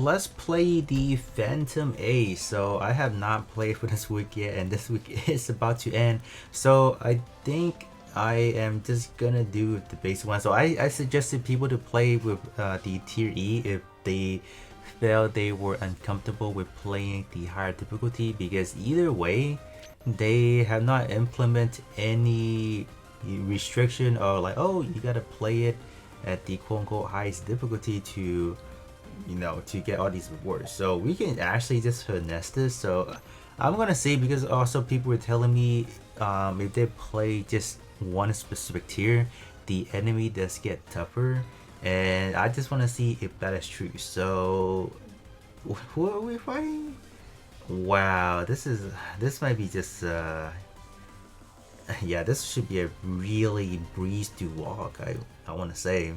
let's play the Phantom A. So I have not played for this week yet, and this week is about to end. So I think I am just gonna do the basic one. So I suggested people to play with the tier E if they felt they were uncomfortable with playing the higher difficulty, because either way they have not implemented any restriction or like, oh, you gotta play it at the quote-unquote highest difficulty to, you know, to get all these rewards. So we can actually just finesse this. So I'm gonna say, because also people were telling me if they play just one specific tier, the enemy does get tougher, and I just want to see if that is true. So who are we fighting? Wow, this might be just yeah, this should be a really breeze to walk, I want to say.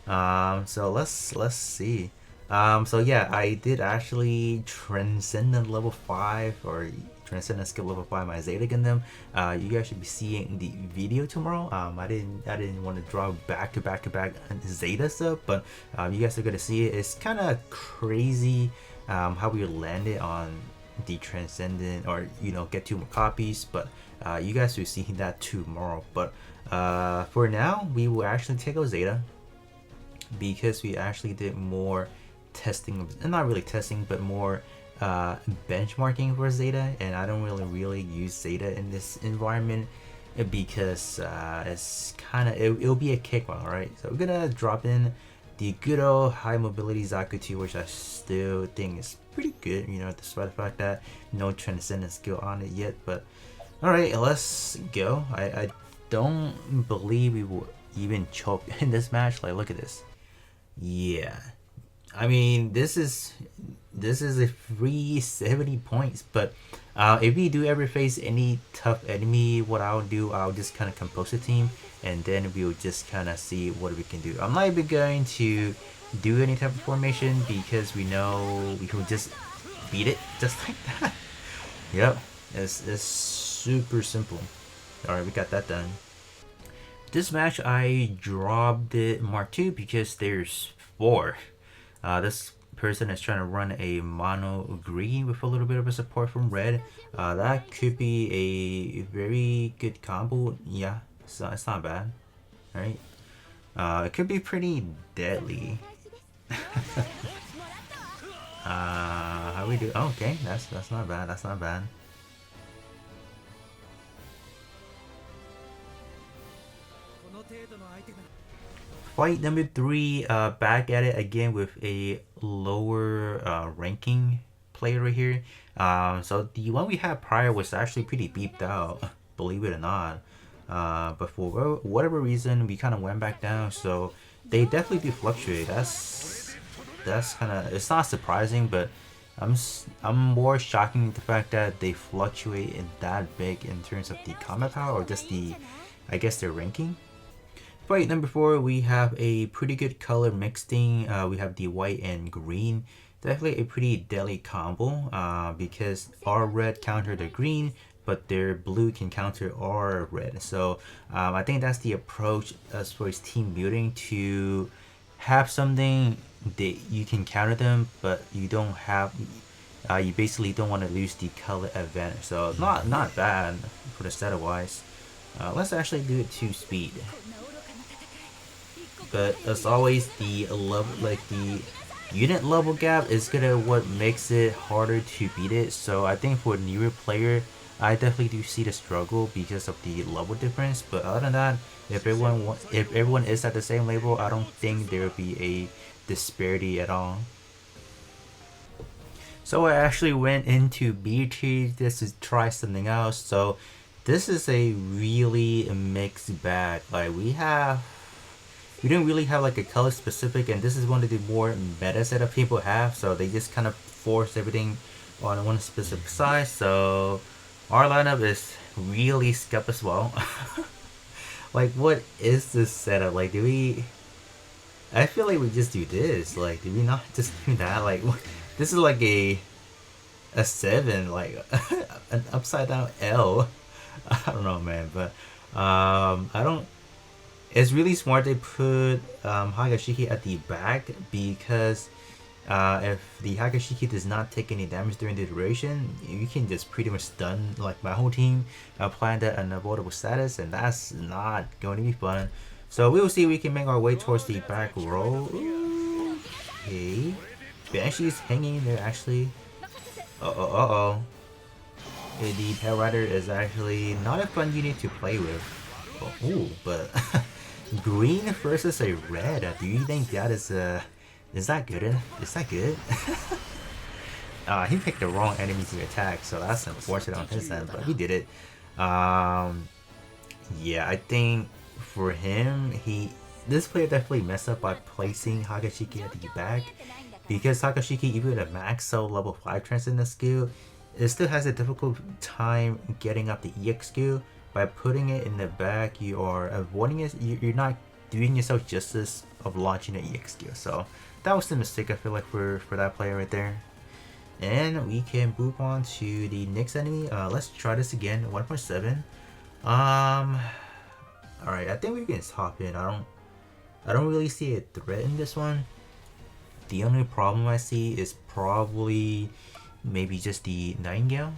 So let's see. So yeah, I did actually Transcendent level 5, or Transcendent skill level 5 my Zeta Gundam. You guys should be seeing the video tomorrow. I didn't want to draw back to back Zeta stuff, but you guys are gonna see it. It's kind of crazy how we landed on the Transcendent, or you know, get 2 more copies, but you guys will see that tomorrow. But for now, we will actually take out Zeta, because we actually did more testing, not really testing, but more benchmarking for Zeta, and I don't really use Zeta in this environment because it's kind of, it'll be a cakewalk. Alright, so we're gonna drop in the good old high mobility Zaku 2, which I still think is pretty good, you know, despite the fact that no transcendent skill on it yet. But alright, let's go. I don't believe we will even choke in this match. Like, look at this. Yeah, I mean, this is a free 70 points. But if we do ever face any tough enemy, what I'll do, I'll just kind of compose a team, and then we'll just kind of see what we can do. I'm not even going to do any type of formation, because we know we can just beat it just like that. Yep, it's super simple. Alright, we got that done. This match I dropped it Mark II because there's 4. This person is trying to run a mono green with a little bit of a support from red. That could be a very good combo. Yeah, so it's not bad. Alright. It could be pretty deadly. How we do? Oh, okay, that's not bad. That's not bad. Fight number 3, back at it again with a lower ranking player right here. So the one we had prior was actually pretty beeped out, believe it or not. But for whatever reason, we kind of went back down. So they definitely do fluctuate. That's kind of, it's not surprising, but I'm more shocking the fact that they fluctuate in that big in terms of the combat power, or just the, I guess, their ranking. Fight number 4, we have a pretty good color mixing. We have the white and green. Definitely a pretty deadly combo, because our red counter the green, but their blue can counter our red. So I think that's the approach as far as team building, to have something that you can counter them, but you don't have, you basically don't want to lose the color advantage. So not bad for the setup wise. Let's actually do it 2 speed. But as always, the unit level gap is gonna what makes it harder to beat it. So I think for a newer player, I definitely do see the struggle because of the level difference. But other than that, if everyone is at the same level, I don't think there will be a disparity at all. So I actually went into BT just to try something else. So this is a really mixed bag. Like, we didn't really have like a color specific, and this is one of the more meta setup people have, so they just kind of force everything on one specific size. So our lineup is really scuffed as well. Like, what is this setup? Like, do we, I feel like we just do this. Like, did we not just do that? Like, this is like a 7, like an upside down L. I don't know, man, but I don't, it's really smart they put Hagashiki at the back, because If the Hakashiki does not take any damage during the duration, you can just pretty much stun like my whole team, applying that unavoidable status, and that's not going to be fun. So we will see if we can make our way towards the back row. Okay. Banshee's hanging in there actually. Uh-oh. The Pet Rider is actually not a fun unit to play with. Oh, ooh, but green versus a red. Do you think that is that good? Is that good? He picked the wrong enemy to attack, so that's unfortunate on his end, but he did it. Yeah, I think for him, this player definitely messed up by placing Hakashiki at the back, because Hakashiki, even with a max level 5 transcendent skill, it still has a difficult time getting up the EX skill. By putting it in the back, you are avoiding it. You're not doing yourself justice of launching an EX skill. So that was the mistake I feel like for that player right there. And we can move on to the next enemy. Let's try this again. 1.7. Alright, I think we can hop in. I don't really see a threat in this one. The only problem I see is probably maybe just the Nightingale.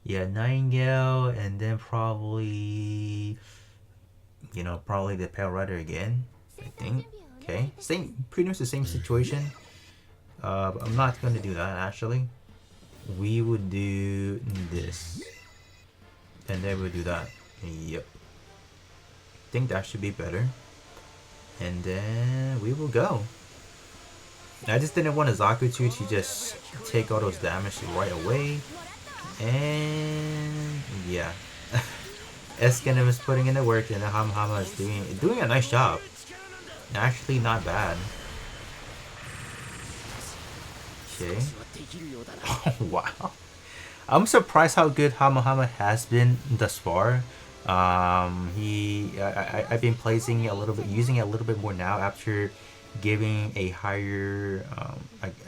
Yeah, Nightingale, and then probably, probably the Pale Rider again, I think. Okay, pretty much the same situation. But I'm not gonna do that actually. We would do this, and then we'll do that. Yep. I think that should be better. And then we will go. I just didn't want a Zakutu to just take all those damage right away. And yeah. Gundam is putting in the work, and the Hamahama is doing a nice job. Actually not bad. Okay. Oh, wow. I'm surprised how good Hamahama has been thus far. I've been placing a little bit, using it a little bit more now after giving a higher,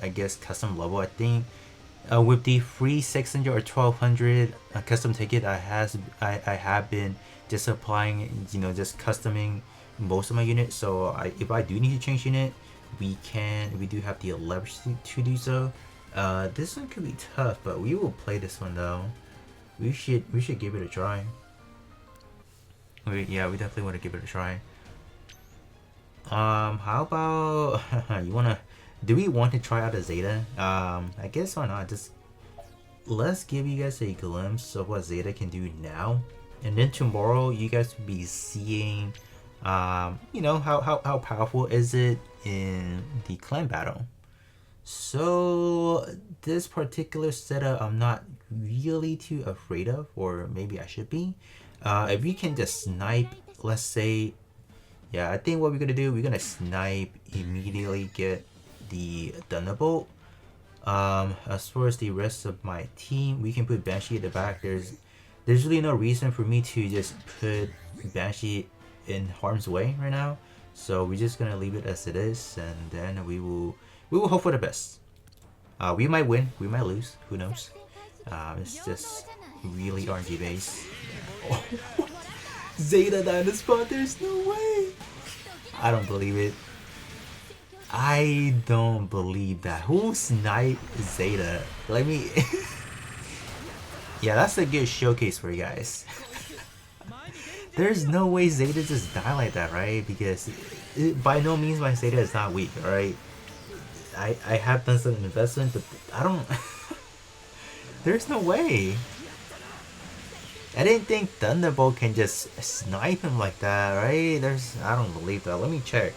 I guess, custom level. I think with the free 600 or 1200 custom ticket, I have been just applying, just customing most of my units. So if I do need to change unit, we do have the leverage to do so. This one could be tough, but we will play this one though. We should give it a try. Yeah, we definitely want to give it a try. How about do we want to try out a Zeta? I guess why not? Just let's give you guys a glimpse of what Zeta can do now, and then tomorrow you guys will be seeing how powerful is it in the clan battle. So this particular setup I'm not really too afraid of, or maybe I should be. If we can just snipe, let's say, yeah, I think what we're gonna do, we're gonna snipe, immediately get the Thunderbolt. As far as the rest of my team, we can put Banshee at the back. There's really no reason for me to just put Banshee in harm's way right now. So we're just gonna leave it as it is, and then we will hope for the best. We might win, we might lose, who knows. It's just really RNG based. Oh, Zeta down the spot, there's no way. I don't believe it. I don't believe that. Who sniped Zeta? Let me yeah, that's a good showcase for you guys. There's no way Zeta just died like that, right? Because by no means my Zeta is not weak, alright? I have done some investment, but I don't there's no way. I didn't think Thunderbolt can just snipe him like that, right? I don't believe that. Let me check.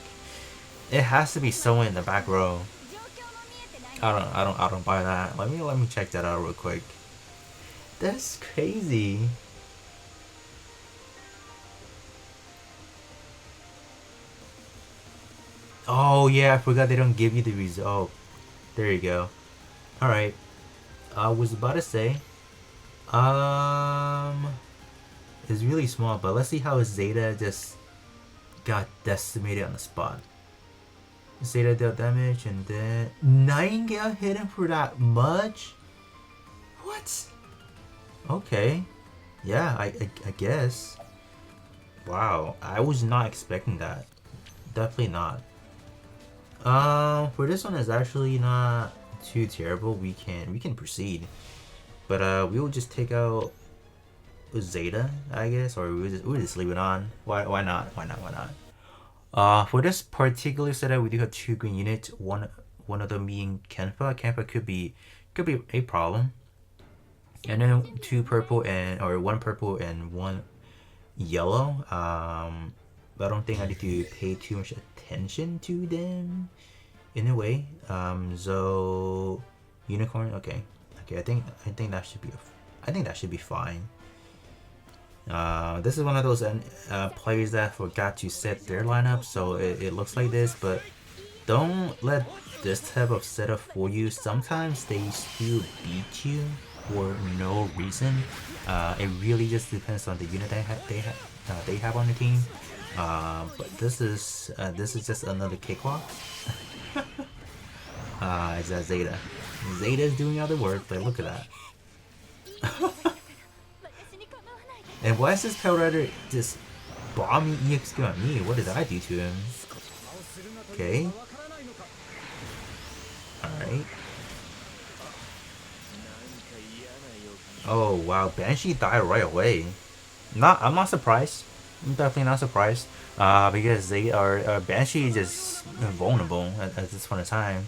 It has to be someone in the back row. I don't buy that. Let me check that out real quick. That's crazy. Oh yeah, I forgot they don't give you the result. There you go. Alright. I was about to say, it's really small, but let's see how Zeta just got decimated on the spot. Zeta dealt damage, and then Nightingale hit him for that much? What? Okay. Yeah, I guess. Wow, I was not expecting that. Definitely not. For this one is actually not too terrible. We can proceed, but we will just take out Zeta, I guess, or we just leave it on. Why not? Why not? Why not? For this particular setup, we do have two green units. One of them being Kenpa. Kenpa could be a problem, and then two purple and or one purple and one yellow. But I don't think I need to pay too much attention to them in a way. So unicorn. Okay. I think that should be fine. This is one of those players that forgot to set their lineup, so it looks like this. But don't let this type of setup fool you. Sometimes they still beat you for no reason. It really just depends on the unit they have on the team. But this is just another cakewalk. It's that Zeta. Zeta's doing other work, but look at that. And why is this Power Rider just bombing EXQ on me? What did I do to him? Okay. Alright. Oh wow, Banshee died right away. I'm not surprised. I'm definitely not surprised. Because they are Banshee is just vulnerable at this point in time.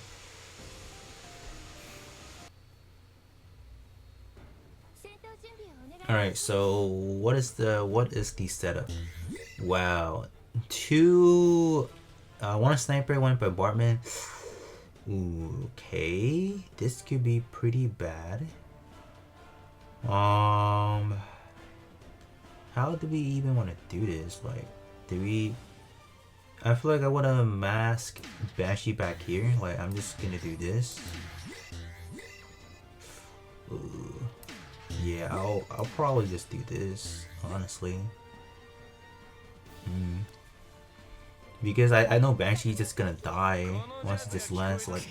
Alright, so what is the setup? Wow. Two one sniper, one bombardment. Ooh, okay. This could be pretty bad. How do we even want to do this? Like, I feel like I want to mask Banshee back here. Like, I'm just gonna do this. Ooh. Yeah, I'll probably just do this, honestly. Because I know Banshee's just gonna die once it just lands. Like,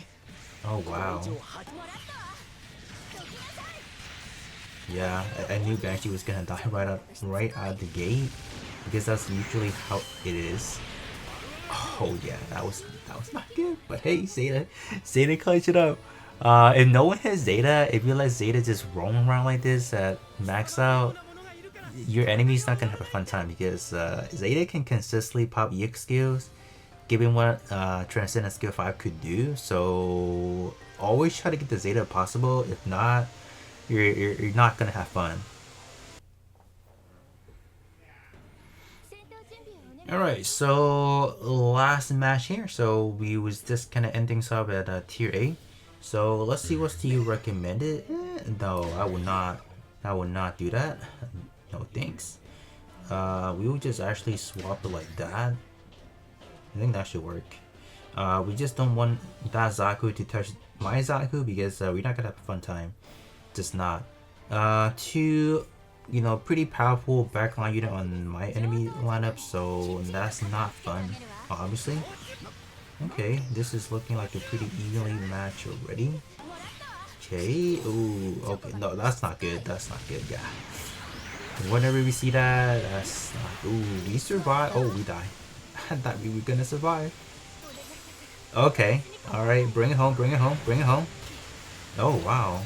oh wow. Yeah, I knew Banshee was gonna die right out the gate, because that's usually how it is. Oh yeah, that was not good. But hey, Zeta clutched it up. If no one has Zeta, if you let Zeta just roam around like this at max out, your enemy's not gonna have a fun time, because Zeta can consistently pop EX skills, given what Transcendent Skill 5 could do. So always try to get the Zeta if possible. If not, you're not gonna have fun. Alright, so last match here. So we was just kind of ending up at tier 8. So let's see what's the recommended. No, I would not do that. No thanks. We will just actually swap it like that. I think that should work. We just don't want that Zaku to touch my Zaku, because we're not gonna have a fun time. Just not. Two, pretty powerful backline unit on my enemy lineup, so that's not fun, obviously. Okay, this is looking like a pretty evenly match already. Okay, ooh, okay, no, that's not good. That's not good, yeah. Whenever we see that, that's not. Ooh, we survive. Oh, we die. I thought we were gonna survive. Okay, alright, bring it home, bring it home, bring it home. Oh, wow.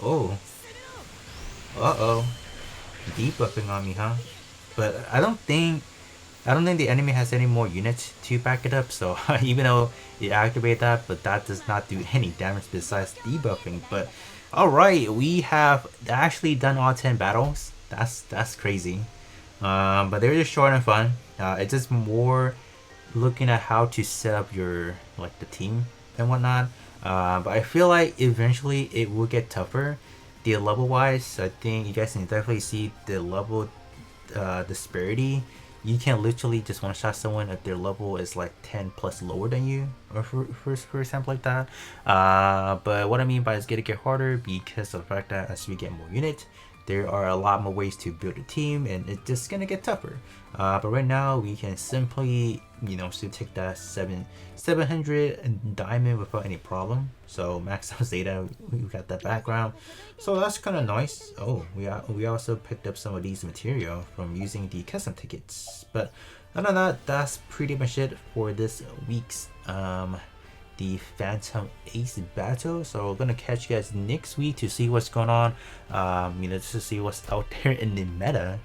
Oh. Uh-oh. Debuffing on me, huh? But I don't think the enemy has any more units to back it up, so even though it activated that, but that does not do any damage besides debuffing. But alright, we have actually done all 10 battles. That's crazy. But they're just short and fun. It's just more looking at how to set up your, like, the team and whatnot. But I feel like eventually it will get tougher. The level wise, I think you guys can definitely see the level disparity. You can literally just one shot someone if their level is like 10 plus lower than you, or for example like that. But what I mean by it's gonna get harder because of the fact that as we get more units, there are a lot more ways to build a team, and it's just gonna get tougher. But right now we can simply, still take that 700 diamond without any problem. So max out Zeta, we got that background, so that's kind of nice. Oh, we also picked up some of these material from using the custom tickets. But other than that, that's pretty much it for this week's the Phantom Ace battle. So we're gonna catch you guys next week to see what's going on. Just to see what's out there in the meta.